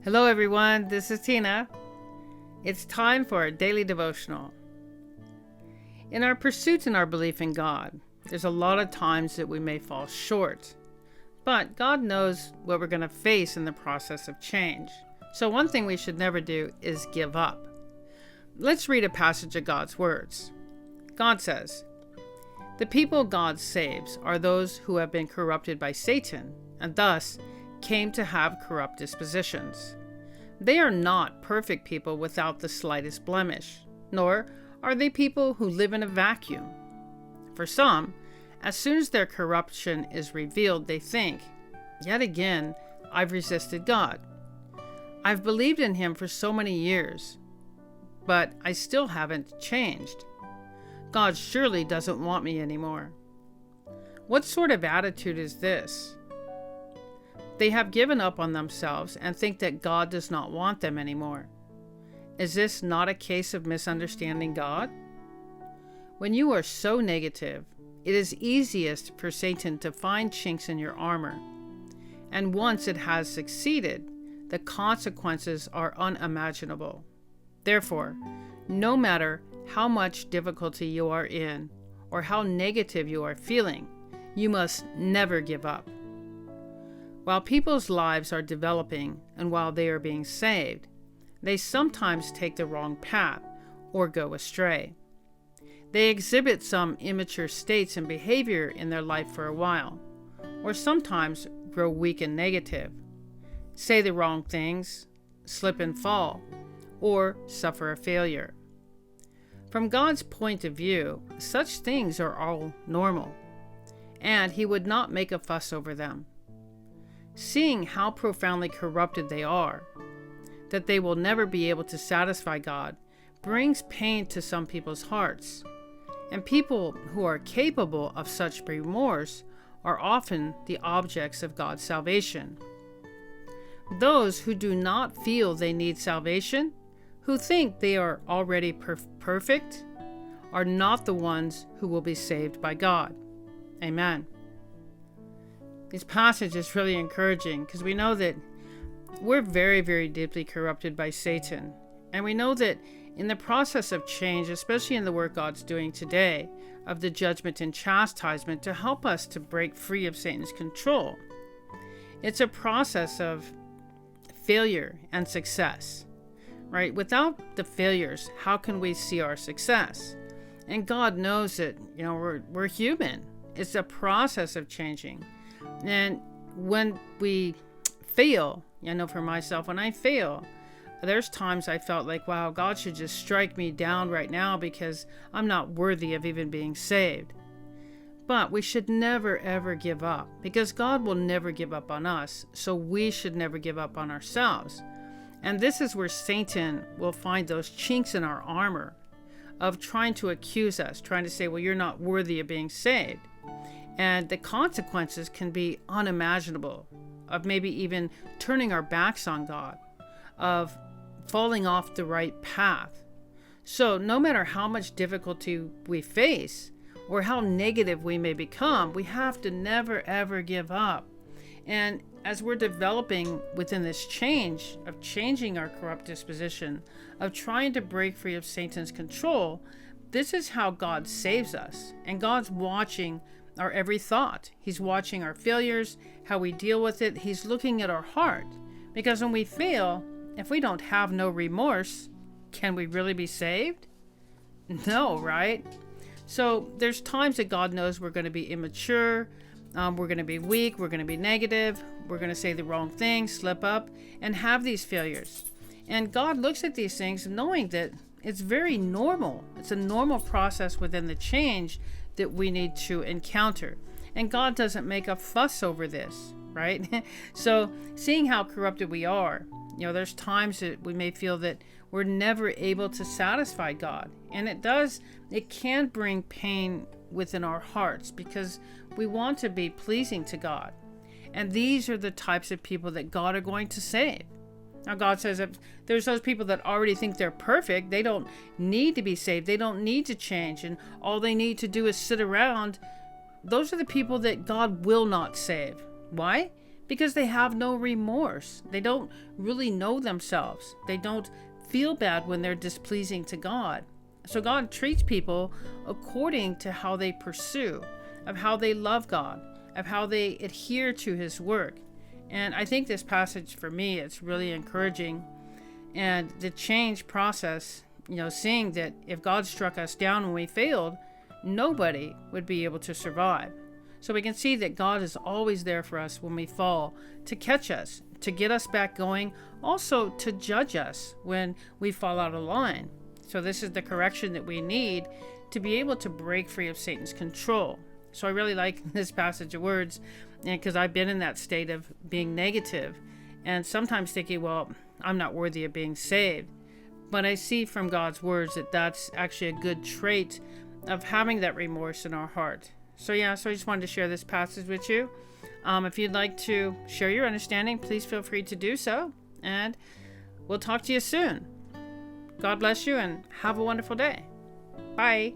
Hello everyone, this is Tina. It's time for our daily devotional. In our pursuit and our belief in God, there's a lot of times that we may fall short. But God knows what we're going to face in the process of change. So one thing we should never do is give up. Let's read a passage of God's words. God says, "The people God saves are those who have been corrupted by Satan, and thus came to have corrupt dispositions. They are not perfect people without the slightest blemish, nor are they people who live in a vacuum. For some, as soon as their corruption is revealed, they think, 'Yet again, I've resisted God. I've believed in Him for so many years, but I still haven't changed. God surely doesn't want me anymore.' What sort of attitude is this? They have given up on themselves and think that God does not want them anymore. Is this not a case of misunderstanding God? When you are so negative, it is easiest for Satan to find chinks in your armor. And once it has succeeded, the consequences are unimaginable. Therefore, no matter how much difficulty you are in or how negative you are feeling, you must never give up. While people's lives are developing and while they are being saved, they sometimes take the wrong path or go astray. They exhibit some immature states and behavior in their life for a while, or sometimes grow weak and negative, say the wrong things, slip and fall, or suffer a failure. From God's point of view, such things are all normal, and He would not make a fuss over them. Seeing how profoundly corrupted they are, that they will never be able to satisfy God, brings pain to some people's hearts. And people who are capable of such remorse are often the objects of God's salvation. Those who do not feel they need salvation, who think they are already perfect, are not the ones who will be saved by God. Amen. This passage is really encouraging because we know that we're very, very deeply corrupted by Satan. And we know that in the process of change, especially in the work God's doing today, of the judgment and chastisement to help us to break free of Satan's control, it's a process of failure and success, right? Without the failures, how can we see our success? And God knows that, we're human. It's a process of changing. And when we fail, I know for myself, when I fail, there's times I felt like, wow, God should just strike me down right now because I'm not worthy of even being saved. But we should never, ever give up because God will never give up on us. So we should never give up on ourselves. And this is where Satan will find those chinks in our armor of trying to accuse us, trying to say, well, you're not worthy of being saved. And the consequences can be unimaginable of maybe even turning our backs on God, of falling off the right path. So no matter how much difficulty we face or how negative we may become, we have to never, ever give up. And as we're developing within this change of changing our corrupt disposition, of trying to break free of Satan's control, this is how God saves us. And God's watching our every thought. He's watching our failures, how we deal with it. He's looking at our heart. Because when we fail, if we don't have no remorse, can we really be saved? No, right? So there's times that God knows we're going to be immature, we're going to be weak, we're going to be negative, we're going to say the wrong thing, slip up, and have these failures. And God looks at these things knowing that it's very normal. It's a normal process within the change that we need to encounter. And God doesn't make a fuss over this, right? So seeing how corrupted we are, there's times that we may feel that we're never able to satisfy God. And it can bring pain within our hearts because we want to be pleasing to God. And these are the types of people that God are going to save. Now God says if there's those people that already think they're perfect, they don't need to be saved, they don't need to change, and all they need to do is sit around. Those are the people that God will not save. Why? because they have no remorse. They don't really know themselves. They don't feel bad when they're displeasing to God. So God treats people according to how they pursue, of how they love God, of how they adhere to his work. And I think this passage for me, it's really encouraging. And the change process, seeing that if God struck us down when we failed, nobody would be able to survive. So we can see that God is always there for us when we fall, to catch us, to get us back going, also to judge us when we fall out of line. So this is the correction that we need to be able to break free of Satan's control. So I really like this passage of words, because I've been in that state of being negative and sometimes thinking, well, I'm not worthy of being saved. But I see from God's words that that's actually a good trait of having that remorse in our heart. So I just wanted to share this passage with you. If you'd like to share your understanding, please feel free to do so. And we'll talk to you soon. God bless you and have a wonderful day. Bye.